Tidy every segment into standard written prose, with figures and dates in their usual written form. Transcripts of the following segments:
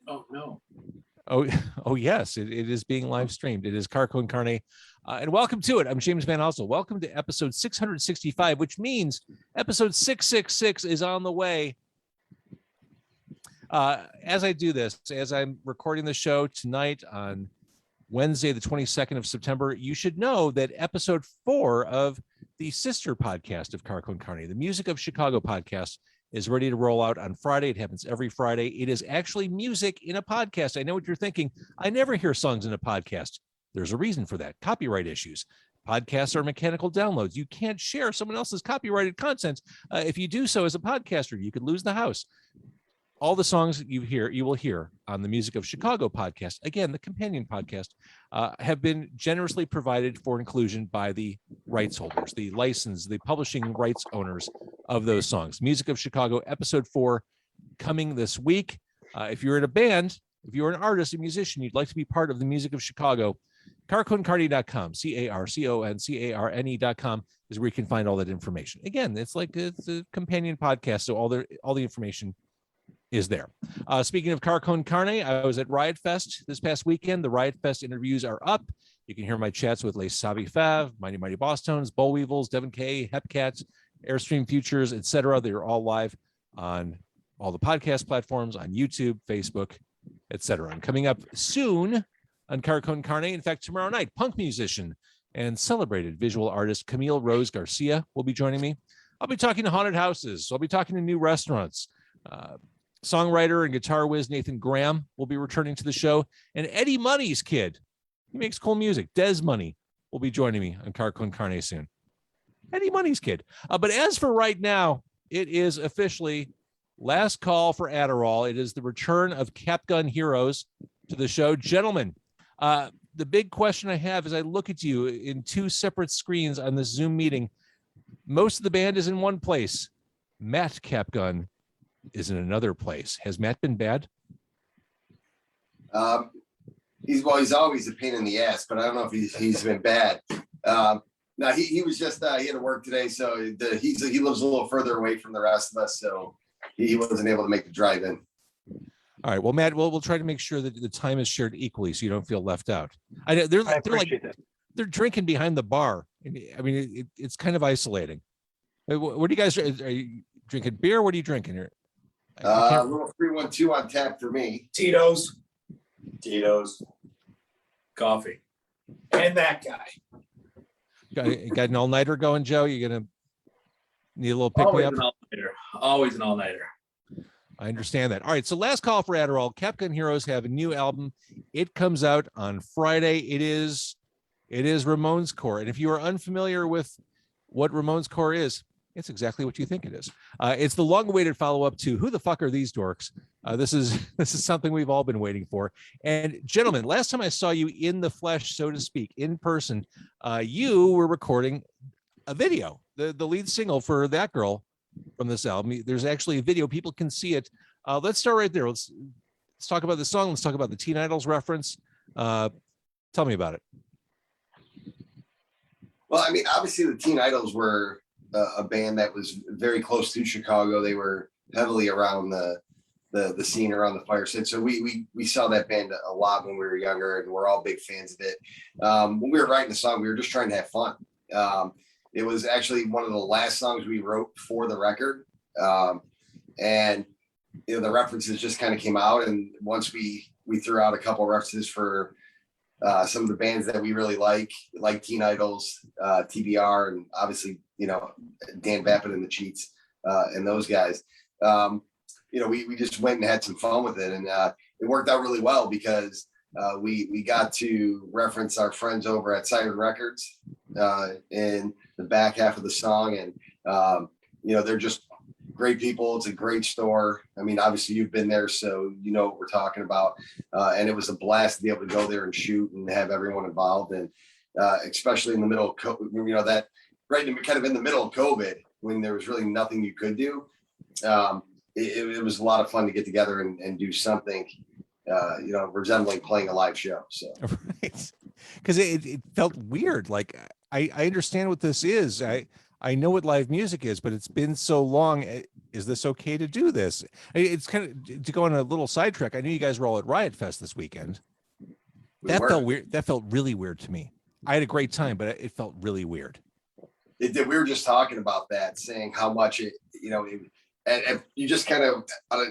Oh, no. Oh yes, it is being live streamed. It is Car Con Carne, and welcome to it. I'm James Van Osel. Welcome to episode 665, which means episode 666 is on the way. As I do this, as I'm recording the show tonight on Wednesday, the 22nd of September, you should know that episode 4 of the sister podcast of Car Con Carne, the Music of Chicago podcast, is ready to roll out on Friday. It happens every Friday. It is actually music in a podcast. I know what you're thinking. I never hear songs in a podcast. There's a reason for that. Copyright issues. Podcasts are mechanical downloads. You can't share someone else's copyrighted content. If you do so as a podcaster, you could lose the house. All the songs that you will hear on the Music of Chicago podcast, again, the companion podcast, have been generously provided for inclusion by the rights holders, the license, the publishing rights owners of those songs. Music of Chicago, episode 4, coming this week. If you're in a band, if you're an artist, a musician, you'd like to be part of the Music of Chicago, carconcarne.com, carconcarne.com is where you can find all that information. Again, it's a companion podcast, so all the information is there. Speaking of Car Con Carne, I was at Riot Fest this past weekend. The Riot Fest interviews are up. You can hear my chats with Les Savi Fav, Mighty Mighty Boss Tones, Boll Weevils, Devin K, Hepcats, Airstream Futures, etc. They're all live on all the podcast platforms, on YouTube, Facebook, etc. And coming up soon on Car Con Carne, in fact, tomorrow night, punk musician and celebrated visual artist Camille Rose Garcia will be joining me. I'll be talking to haunted houses. I'll be talking to new restaurants. Songwriter and guitar whiz Nathan Graham will be returning to the show, and Eddie Money's kid, he makes cool music, Des Money, will be joining me on Car Con Carne soon. Eddie Money's kid. But as for right now, it is officially last call for Adderall. It is the return of Capgun Heroes to the show. Gentlemen, the big question I have as I look at you in two separate screens on this Zoom meeting, most of the band is in one place. Matt Capgun is in another place. Has Matt been bad? He's always a pain in the ass, but I don't know if he's been bad. No, he was just he had to work today, so he lives a little further away from the rest of us, so he wasn't able to make the drive in. All right. Well, Matt, we'll try to make sure that the time is shared equally, so you don't feel left out. They're drinking behind the bar. I mean, it's kind of isolating. What do you guys? Are you drinking beer? What are you drinking here? A little 312 on tap for me. Tito's, coffee, and that guy. Got an all-nighter going, Joe? You gonna need a little pick-me-up? Always an all-nighter. I understand that. All right, so last call for Adderall. Capgun Heroes have a new album. It comes out on Friday. It is Ramonescore, and if you are unfamiliar with what Ramonescore is, it's exactly what you think it is. It's the long-awaited follow-up to Who the Fuck Are These Dorks? This is something we've all been waiting for. And gentlemen, last time I saw you in the flesh, so to speak, in person, you were recording a video, the lead single for That Girl from this album. There's actually a video. People can see it. Let's start right there. Let's talk about the song. Let's talk about the Teen Idols reference. Tell me about it. Well, I mean, obviously the Teen Idols were a band that was very close to Chicago. They were heavily around the scene around the Fireside. So we saw that band a lot when we were younger, and we're all big fans of it. When we were writing the song, we were just trying to have fun. It was actually one of the last songs we wrote for the record. And the references just kind of came out. And once we threw out a couple of references for some of the bands that we really like Teen Idols, TBR, and obviously, Dan Vapid and the Cheats, and those guys. We just went and had some fun with it, and it worked out really well because we got to reference our friends over at Siren Records in the back half of the song, and they're just great people. It's a great store. I mean, obviously you've been there, so you know what we're talking about. And it was a blast to be able to go there and shoot and have everyone involved, and especially in the middle of COVID, that right kind of in the middle of COVID when there was really nothing you could do. It was a lot of fun to get together and do something, resembling playing a live show. So, right, because it felt weird. Like I understand what this is. I know what live music is, but it's been so long. is this okay to do this? It's kind of, to go on a little sidetrack. I knew you guys were all at Riot Fest this weekend. Felt weird. That felt really weird to me. I had a great time, but it felt really weird. It did. We were just talking about that, saying how much and you just kind of,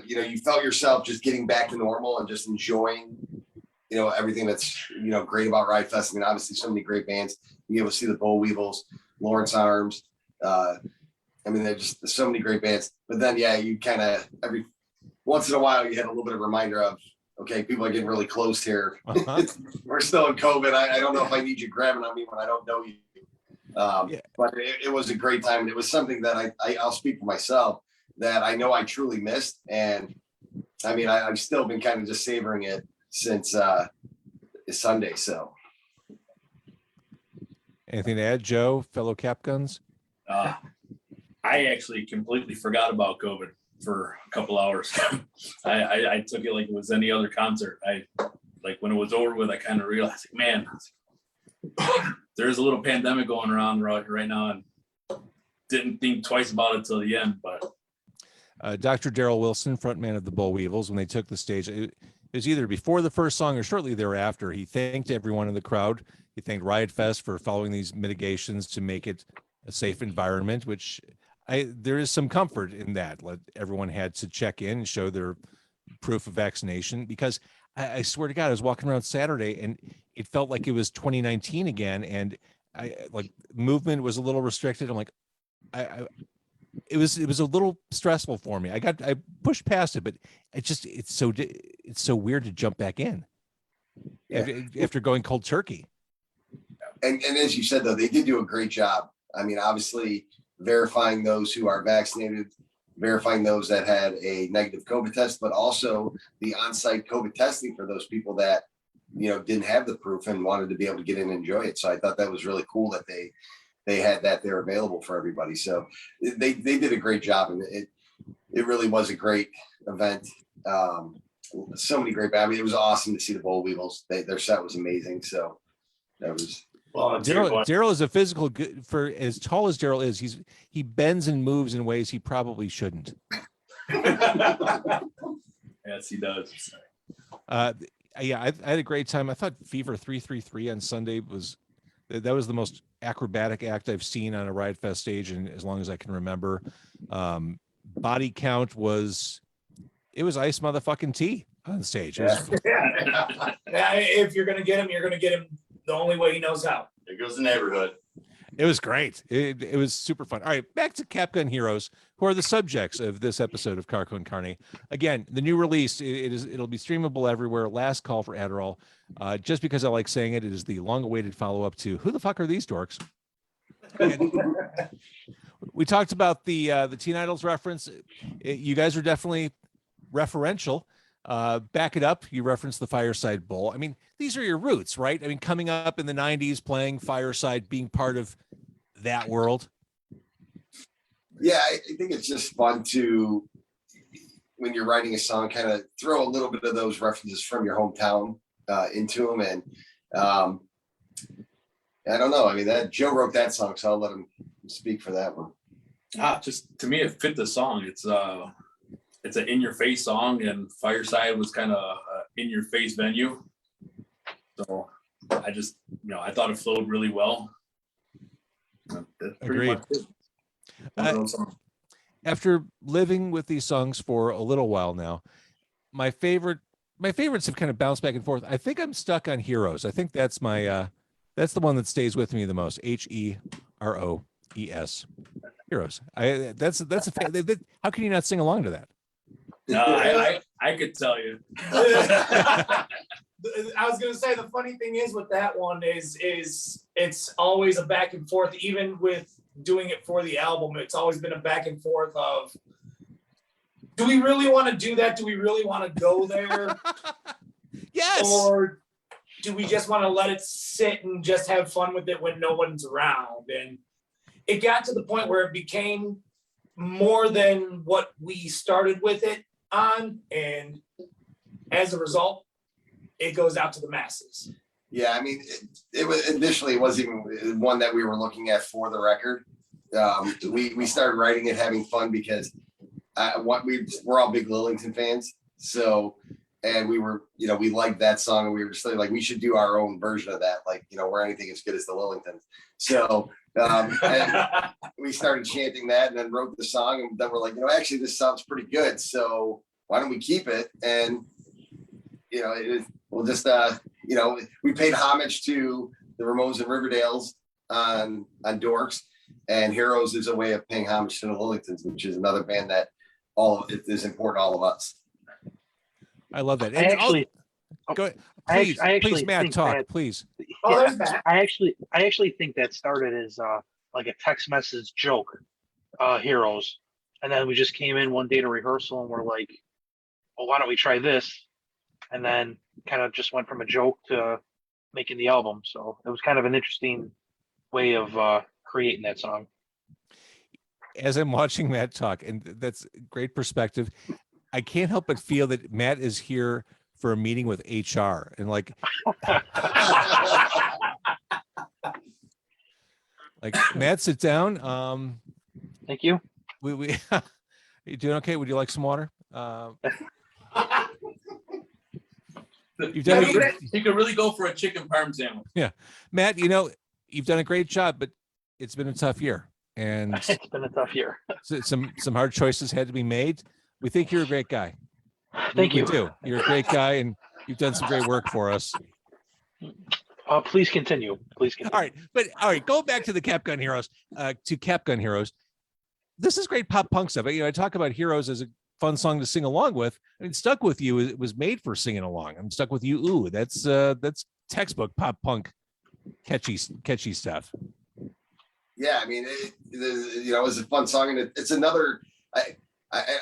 you felt yourself just getting back to normal and just enjoying, everything that's, great about Riot Fest. I mean, obviously so many great bands. You able to see the Boll Weevils, Lawrence Arms. There's just so many great bands. But then, you kind of every once in a while you had a little bit of a reminder of, okay, people are getting really close here. Uh-huh. We're still in COVID. I don't know if I need you grabbing on me when I don't know you. But it was a great time. And it was something that I'll speak for myself that I know I truly missed. And I mean, I've still been kind of just savoring it since Sunday. So. Anything to add, Joe, fellow Cap Guns? I actually completely forgot about COVID for a couple hours. I took it like it was any other concert. When it was over with, I kind of realized, man, there's a little pandemic going around right now, and didn't think twice about it till the end. But Dr. Darrell Wilson, frontman of the Boll Weevils, when they took the stage, it was either before the first song or shortly thereafter. He thanked everyone in the crowd. He thanked Riot Fest for following these mitigations to make it a safe environment, which there is some comfort in that. Everyone had to check in and show their proof of vaccination, because I swear to God, I was walking around Saturday and it felt like it was 2019 again. And movement was a little restricted. I'm like, it was a little stressful for me. I pushed past it, but it's so weird to jump back in after going cold turkey. And as you said, though, they did do a great job. I mean, obviously verifying those who are vaccinated, verifying those that had a negative COVID test, but also the on-site COVID testing for those people that, didn't have the proof and wanted to be able to get in and enjoy it. So I thought that was really cool that they had that there available for everybody. So they did a great job, and it really was a great event. So many great bands. I mean, it was awesome to see the Boll Weevils. Their set was amazing. So that was. Well, Darrell is a physical, for as tall as Darrell is, he bends and moves in ways he probably shouldn't. Yes, he does. I had a great time. I thought Fever 333 on Sunday was the most acrobatic act I've seen on a Riot Fest stage in as long as I can remember. Body count was Ice Motherfucking T on stage. If you're gonna get him, you're gonna get him the only way he knows how. There goes the neighborhood. It was great. It was super fun. All right, back to Cap Gun Heroes, who are the subjects of this episode of Car Con Carne. Again, the new release, it'll be streamable everywhere. Last call for Adderall. Just because I like saying it, it is the long-awaited follow-up to Who the Fuck Are These Dorks? And we talked about the Teen Idols reference. You guys are definitely referential. Back it up. You referenced the Fireside Bowl. I mean, these are your roots, right? I mean, coming up in the 90s, playing Fireside, being part of that world. Yeah, I think it's just fun to, when you're writing a song, kind of throw a little bit of those references from your hometown into them. And I don't know. I mean, that Joe wrote that song, so I'll let him speak for that one. Just to me, it fit the song. It's an in-your-face song, and Fireside was kind of an in-your-face venue. So I just, I thought it flowed really well. That's pretty Agreed. much it. After living with these songs for a little while now, my favorites have kind of bounced back and forth. I think I'm stuck on Heroes. I think that's that's the one that stays with me the most. Heroes. Heroes. How can you not sing along to that? No, I could tell you. I was gonna say, the funny thing is with that one is it's always a back and forth. Even with doing it for the album, it's always been a back and forth of, do we really want to do that? Do we really want to go there? Yes. Or do we just want to let it sit and just have fun with it when no one's around? And it got to the point where it became more than what we started with it on, and as a result, it goes out to the masses. Yeah, I mean, it was initially, it wasn't even one that we were looking at for the record. We started writing it, having fun, because we're all big Lillington fans. So, and we were, we liked that song, and we were just like, we should do our own version of that. Like, we're anything as good as the Lillingtons. So, and we started chanting that, and then wrote the song, and then we're like, actually this sounds pretty good. So why don't we keep it? And, we'll just, we paid homage to the Ramones and Riverdales on Dorks, and Heroes is a way of paying homage to the Lillingtons, which is another band that it is important to all of us. I love that. I actually, go ahead. Please, I actually please, Matt, think talk, that- please. Oh, there's Matt. I actually think that started as like a text message joke, Heroes, and then we just came in one day to rehearsal and we're like, well, why don't we try this? And then kind of just went from a joke to making the album. So it was kind of an interesting way of creating that song. As I'm watching Matt talk, and that's great perspective, I can't help but feel that Matt is here for a meeting with HR, and like Matt, sit down. Thank you. We you doing okay? Would you like some water? You've done You could really go for a chicken parm sandwich. Yeah, Matt, you've done a great job, but it's been a tough year, and It's been a tough year. some hard choices had to be made. We think you're a great guy. Thank you. We do. You're a great guy, and you've done some great work for us. Please continue. Please continue. All right. Go back to the Cap Gun Heroes. This is great pop punk stuff. I talk about Heroes as a fun song to sing along with. I mean, Stuck With You, it was made for singing along. I'm Stuck With You. Ooh, that's textbook pop punk, catchy stuff. Yeah, I mean, it was a fun song, and it's another.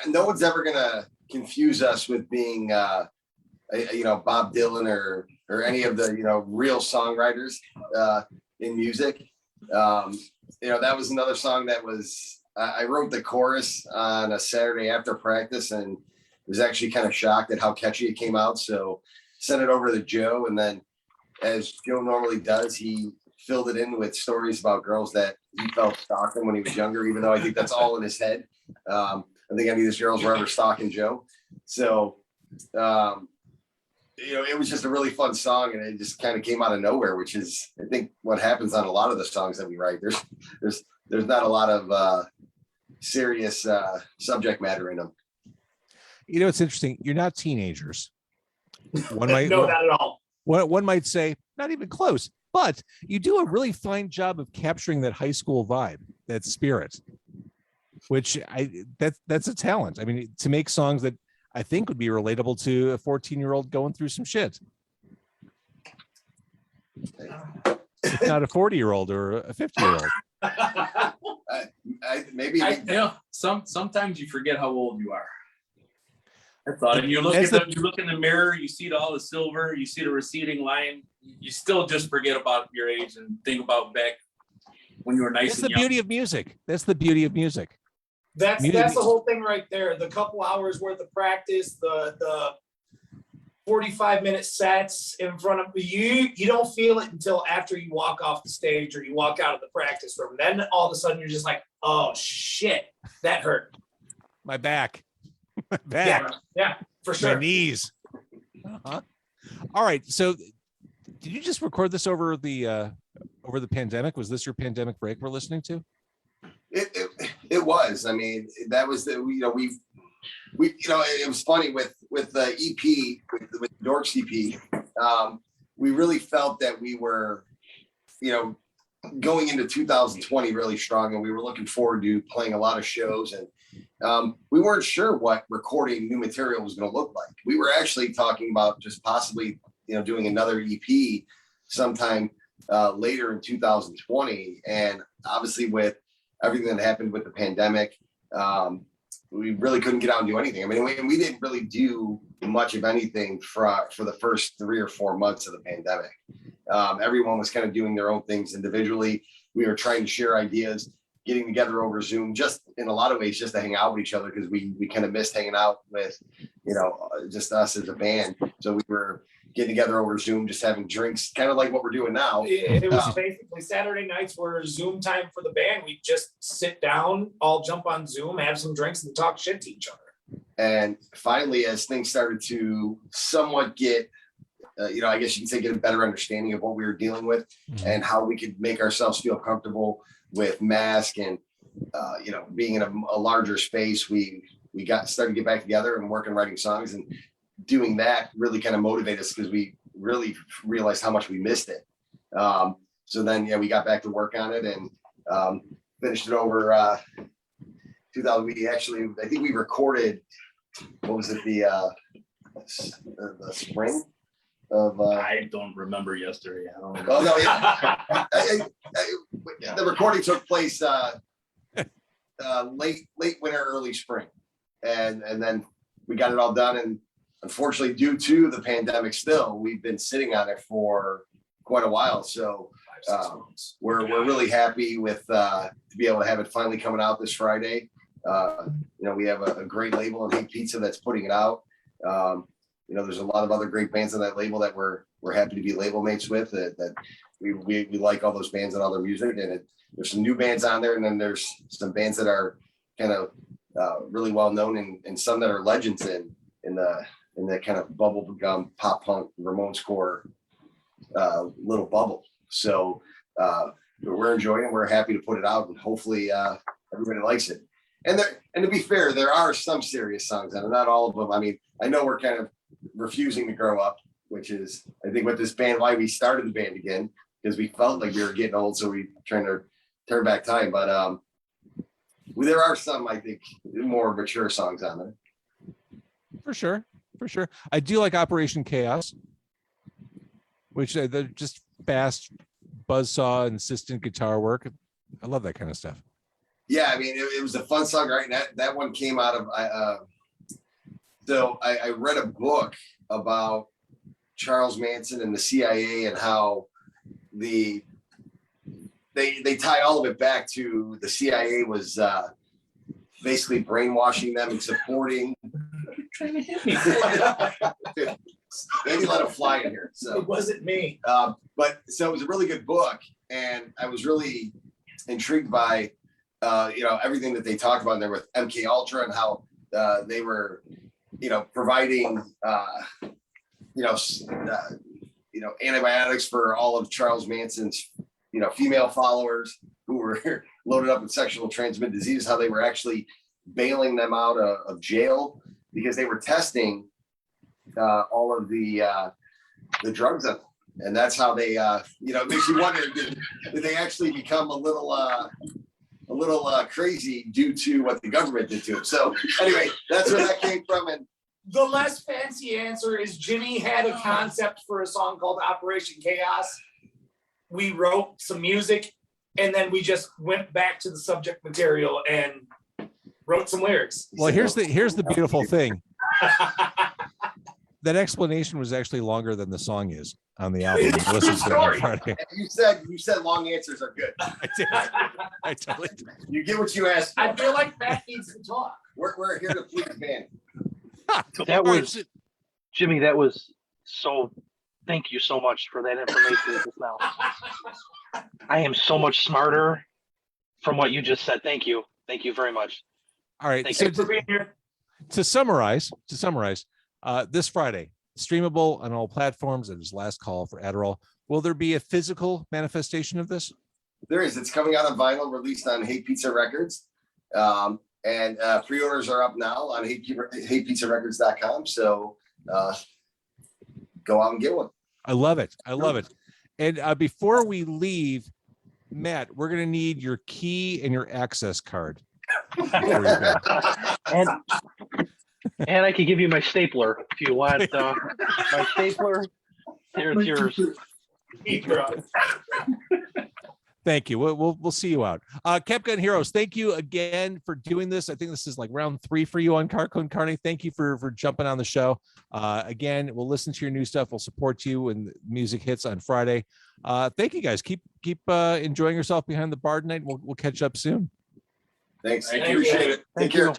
No one's ever gonna confuse us with being, Bob Dylan or any of the real songwriters in music. That was another song that was. I wrote the chorus on a Saturday after practice, and was actually kind of shocked at how catchy it came out. So sent it over to Joe, and then, as Joe normally does, he filled it in with stories about girls that he felt stalking when he was younger, even though I think that's all in his head. I think any of these girls were ever stalking Joe. So, it was just a really fun song, and it just kind of came out of nowhere, which is, I think, what happens on a lot of the songs that we write. There's not a lot of serious subject matter in them. It's interesting. You're not teenagers. One might No, not at all. One might say not even close, but you do a really fine job of capturing that high school vibe, that spirit, which that's a talent. I mean, to make songs that I think would be relatable to a 14-year-old going through some shit. It's not a 40-year-old or a 50-year-old. Sometimes you forget how old you are. I thought, and you look in the mirror, you see all the silver, you see the receding line, you still just forget about your age and think about back when you were nice. That's the beauty of music. That's the beauty of music. That's the whole thing right there. The couple hours worth of practice, the 45-minute sets in front of you. You don't feel it until after you walk off the stage or you walk out of the practice room. Then all of a sudden you're just like, oh shit, that hurt. My back. My back. Yeah, for sure. My knees. Uh-huh. All right. So did you just record this over the pandemic? Was this your pandemic break we're listening to? It was. I mean, that was it was funny with the EP, with the Dorks EP. We really felt that we were, going into 2020 really strong, and we were looking forward to playing a lot of shows, and we weren't sure what recording new material was going to look like. We were actually talking about just possibly, doing another EP sometime later in 2020, and obviously with everything that happened with the pandemic, we really couldn't get out and do anything. I mean, we didn't really do much of anything for the first 3 or 4 months of the pandemic. Everyone was kind of doing their own things individually. We were trying to share ideas. getting together over Zoom, just in a lot of ways, just to hang out with each other, because we kind of missed hanging out with, just us as a band. So we were getting together over Zoom, just having drinks, kind of like what we're doing now. It was basically Saturday nights were Zoom time for the band. We just sit down, all jump on Zoom, have some drinks, and talk shit to each other. And finally, as things started to somewhat get, I guess you could say, get a better understanding of what we were dealing with and how we could make ourselves feel comfortable with mask and, being in a larger space, we started to get back together and work on writing songs, and doing that really kind of motivated us because we really realized how much we missed it. So then, we got back to work on it and finished it over 2000. I think we recorded, what was it, the spring of I don't remember yesterday. I don't know. Oh no, yeah. The recording took place late winter, early spring, and then we got it all done. And unfortunately, due to the pandemic, still we've been sitting on it for quite a while. So we're really happy with to be able to have it finally coming out this Friday. We have a great label in Hate Pizza that's putting it out. There's a lot of other great bands on that label that we're happy to be label mates with. That we like all those bands and all their music, and there's some new bands on there, and then there's some bands that are kind of really well known, and some that are legends in the kind of bubble gum pop punk Ramonescore little bubble. So we're enjoying it. We're happy to put it out, and hopefully everybody likes it. And to be fair, there are some serious songs on it, not all of them. I mean, I know we're kind of refusing to grow up, which is, I think, with this band, why we started the band again, because we felt like we were getting old, so we trying to turn back time. But there are some, I think, more mature songs on there. For sure. I do like Operation Chaos, which they're just fast buzzsaw, insistent guitar work. I love that kind of stuff. Yeah, I mean, it was a fun song, right? That one came out of, I read a book about Charles Manson and the CIA and how they tie all of it back to the CIA was basically brainwashing them and supporting. Trying to hit me. Maybe let him fly in here. So it wasn't me. But so it was a really good book, and I was really intrigued by everything that they talked about in there with MK Ultra and how they were providing antibiotics for all of Charles Manson's female followers who were loaded up with sexual transmitted diseases, how they were actually bailing them out of jail because they were testing all of the drugs on them. And that's how they it makes you wonder, did they actually become a little crazy due to what the government did to him? So anyway, that's where that came from. And the less fancy answer is Jimmy had a concept for a song called Operation Chaos. We wrote some music, and then we just went back to the subject material and wrote some lyrics. Well, here's the beautiful thing. That explanation was actually longer than the song is on the album. Listen to it on Friday. You said long answers are good. I did. I totally did. You get what you asked for. I feel like Matt needs to talk. We're here to please man. That was Jimmy. That was so. Thank you so much for that information just now. I am so much smarter from what you just said. Thank you. Thank you very much. All right. Thanks for being here. To summarize, this Friday, streamable on all platforms. It is last call for Adderall. Will there be a physical manifestation of this? There is. It's coming out on vinyl, released on Hate Pizza Records. And pre-orders are up now on hatepizzarecords.com. So go out and get one. I love it. And before we leave, Matt, we're going to need your key and your access card. And I could give you my stapler if you want my stapler. Here's yours. Thank you. We'll see you out. Cap Gun Heroes, thank you again for doing this. I think this is like round 3 for you on Car Con Carne. Thank you for jumping on the show. Again, we'll listen to your new stuff. We'll support you when music hits on Friday. Thank you guys. Keep enjoying yourself behind the bar tonight. We'll catch up soon. Thanks. Thank you. Appreciate it. Take Thank care. you.